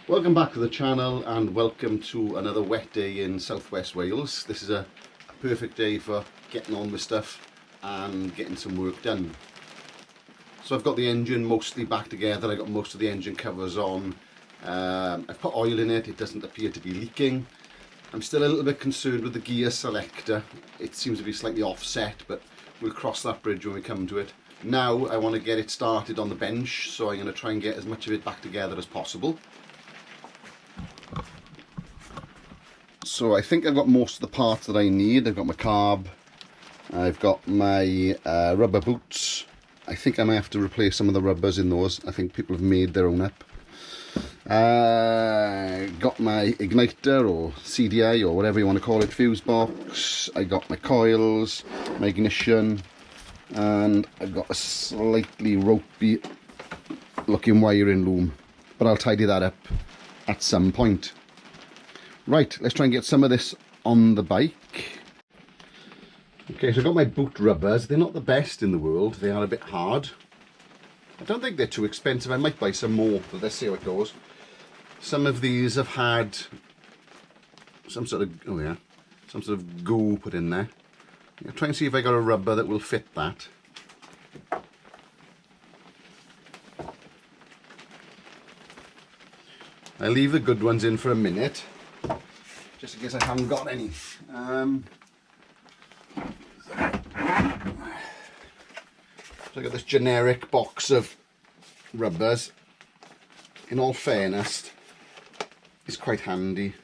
Welcome back to the channel and welcome to another wet day in southwest Wales. This is a perfect day for getting on with stuff and getting some work done. So I've got the engine mostly back together. I got most of the engine covers on. I've put oil in it. It doesn't appear to be leaking. I'm still a little bit concerned with the gear selector. It seems to be slightly offset, but we'll cross that bridge when we come to it. Now I want to get it started on the bench, so I'm going to try and get as much of it back together as possible. So I think I've got most of the parts that I need. I've got my carb, I've got my rubber boots. I think I might have to replace some of the rubbers in those. I think people have made their own up. Got my igniter or CDI or whatever you want to call it, fuse box. I got my coils, my ignition, and I've got a slightly ropey looking wiring loom, but I'll tidy that up at some point. Right, let's try and get some of this on the bike. Okay, so I've got my boot rubbers. They're not the best in the world. They are a bit hard. I don't think they're too expensive. I might buy some more, but let's see how it goes. Some of these have had some sort of goo put in there. I'll try and see if I got a rubber that will fit that. I leave the good ones in for a minute, just in case I haven't got any. So I got this generic box of rubbers. In all fairness, it's quite handy.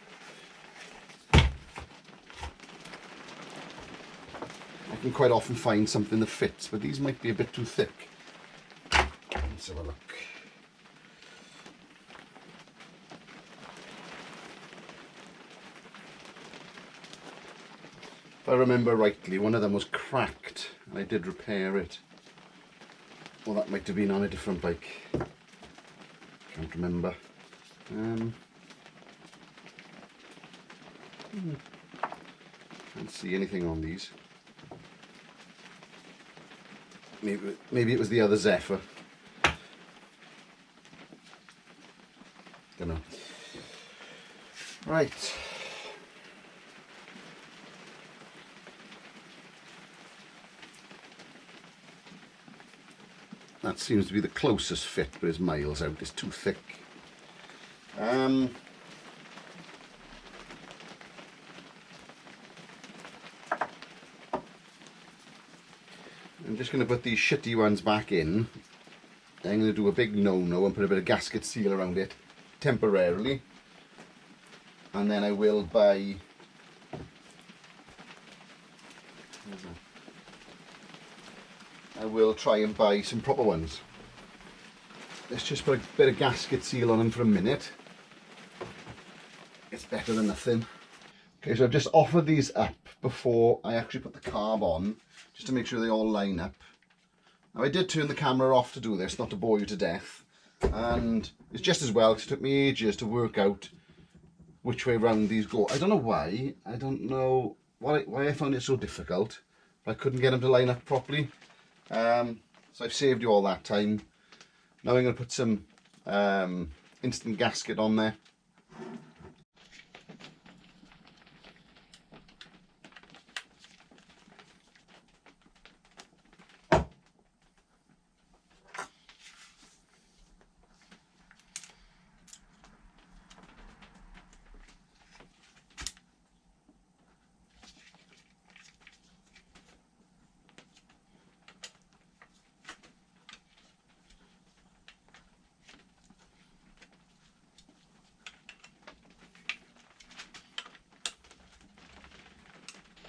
I can quite often find something that fits, but these might be a bit too thick. Let's have a look. If I remember rightly, one of them was cracked and I did repair it. Well, that might have been on a different bike. Can't remember. Can't see anything on these. Maybe it was the other Zephyr. Don't know. Right. That seems to be the closest fit, but it's miles out. It's too thick. I'm just going to put these shitty ones back in. I'm going to do a big no-no and put a bit of gasket seal around it temporarily. And then I will buy... I will try and buy some proper ones. Let's just put a bit of gasket seal on them for a minute. It's better than nothing. Okay, so I've just offered these up before I actually put the carb on, just to make sure they all line up. Now I did turn the camera off to do this, not to bore you to death. And it's just as well, because it took me ages to work out which way round these go. I don't know why. I don't know why I found it so difficult. I couldn't get them to line up properly. So I've saved you all that time. Now I'm going to put some instant gasket on there.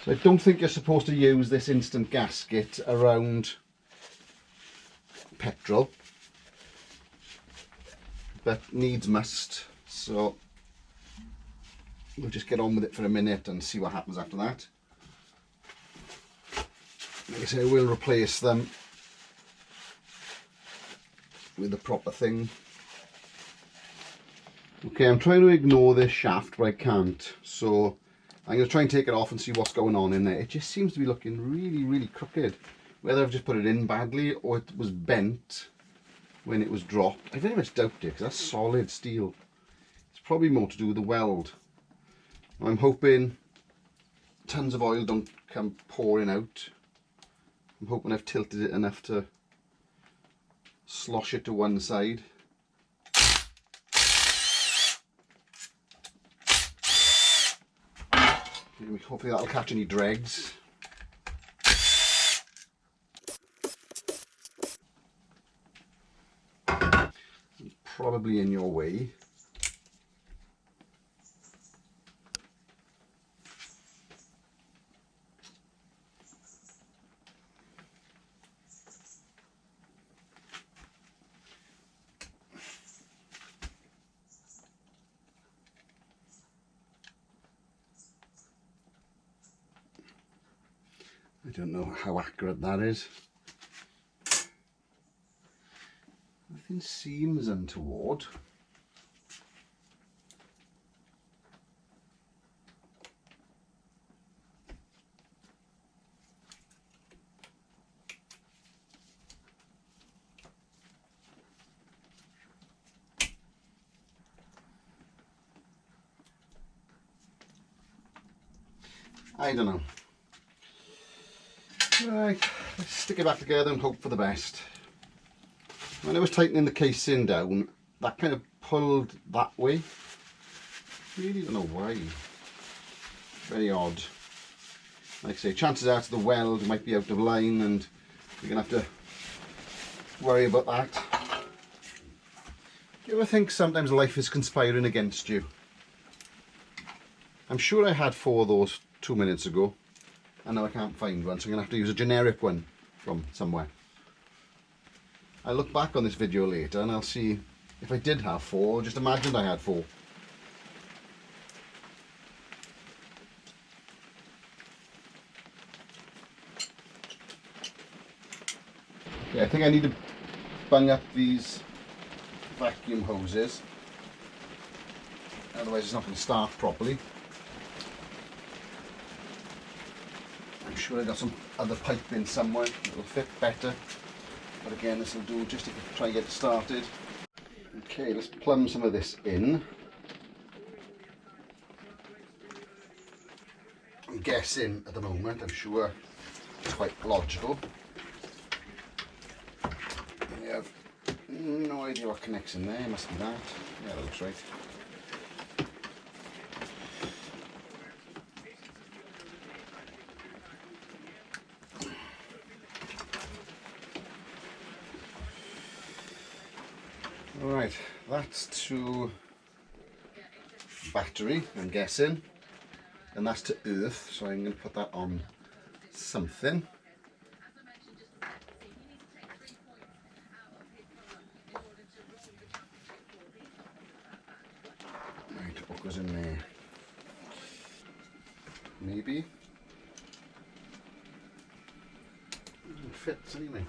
So I don't think you're supposed to use this instant gasket around petrol, but needs must, so we'll just get on with it for a minute and see what happens after that. Like I say, I will replace them with the proper thing. Okay, I'm trying to ignore this shaft, but I can't, so I'm going to try and take it off and see what's going on in there. It just seems to be looking really crooked. Whether I've just put it in badly or it was bent when it was dropped. I very much doubt it, because that's solid steel. probably more to do with the weld. I'm hoping tons of oil don't come pouring out. I'm hoping I've tilted it enough to slosh it to one side. Hopefully that'll catch any dregs. Probably in your way. I don't know how accurate that is. Nothing seems untoward. I don't know. Right, let's stick it back together and hope for the best. When I was tightening the casing down, that kind of pulled that way. Really don't know why. Very odd. Like I say, chances are the weld might be out of line and you're going to have to worry about that. Do you ever think sometimes life is conspiring against you? I'm sure I had 4 of those 2 minutes ago. And now I can't find one, so I'm going to have to use a generic one from somewhere. I'll look back on this video later and I'll see if I did have 4 or just imagined I had 4. Yeah, I think I need to bung up these vacuum hoses, otherwise it's not going to start properly. I'm sure I got some other piping somewhere that will fit better, but again this will do just to try and get it started. Okay, let's plumb some of this in. I'm guessing at the moment, I'm sure it's quite logical. I have no idea what connects in there. It must be that. Yeah, that looks right. Alright, that's to battery, I'm guessing, and that's to earth, so I'm going to put that on something. Right, what goes in there? Maybe. It fits anyway.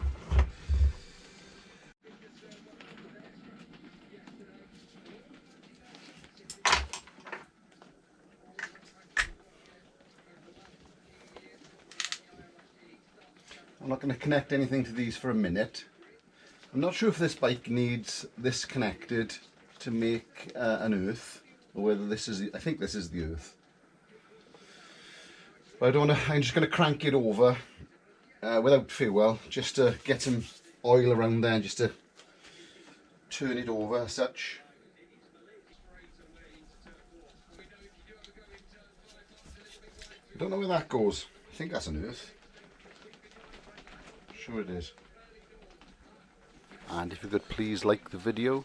I'm not going to connect anything to these for a minute. I'm not sure if this bike needs this connected to make an earth, or whether this is, I think this is the earth. But I don't want to, I'm just going to crank it over without fuel, just to get some oil around there, just to turn it over as such. I don't know where that goes. I think that's an earth. Sure it is. And if you could please like the video.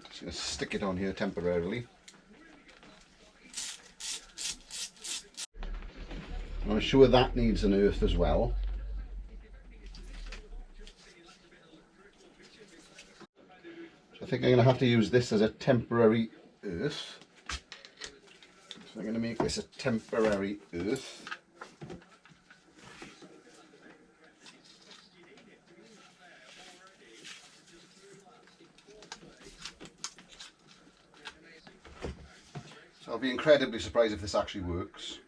Just going to stick it on here temporarily. I'm sure that needs an earth as well. So I think I'm going to have to use this as a temporary earth. So I'm going to make this a temporary earth. So I'll be incredibly surprised if this actually works.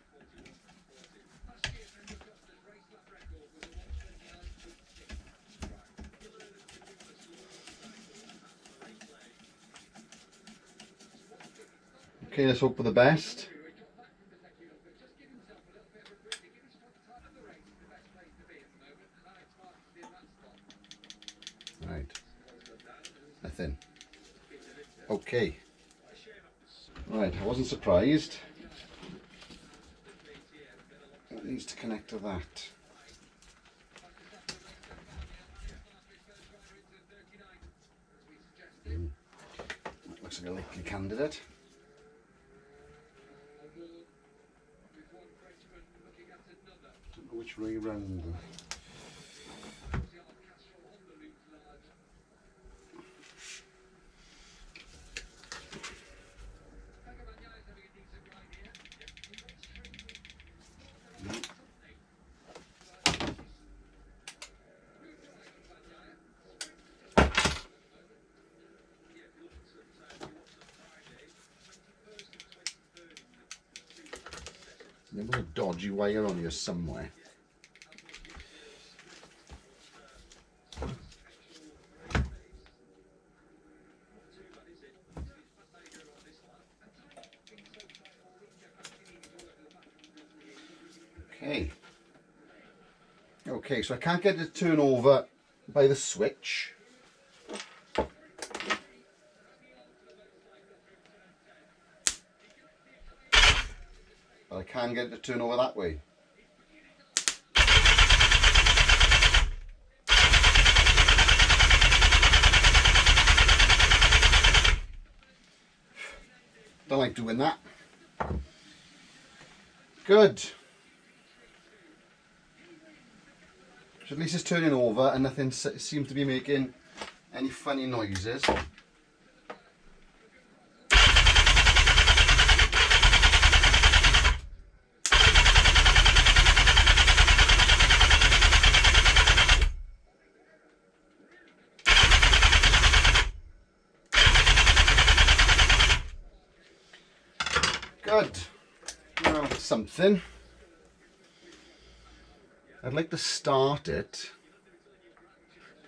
Okay, let's hope for the best. Right. Nothing. Okay. Right, I wasn't surprised. It needs to connect to that. That looks like a likely candidate. Don't know which way round. There's a dodgy wire on here somewhere. Okay, so I can't get it to turn over by the switch. But I can get it to turn over that way. Don't like doing that. Good. So at least it's turning over and nothing seems to be making any funny noises. Good. Well, something. I'd like to start it,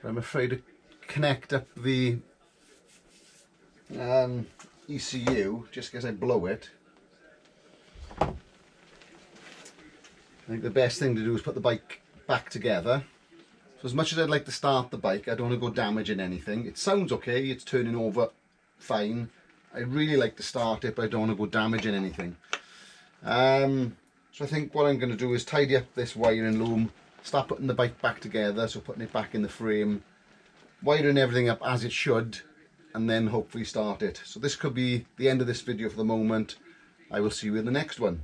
but I'm afraid to connect up the ECU just in case I blow it. I think the best thing to do is put the bike back together. So as much as I'd like to start the bike, I don't want to go damaging anything. It sounds okay, it's turning over fine. I'd really like to start it, but I don't want to go damaging anything. So I think what I'm going to do is tidy up this wiring loom, start putting the bike back together, so putting it back in the frame, wiring everything up as it should, and then hopefully start it. So this could be the end of this video for the moment. I will see you in the next one.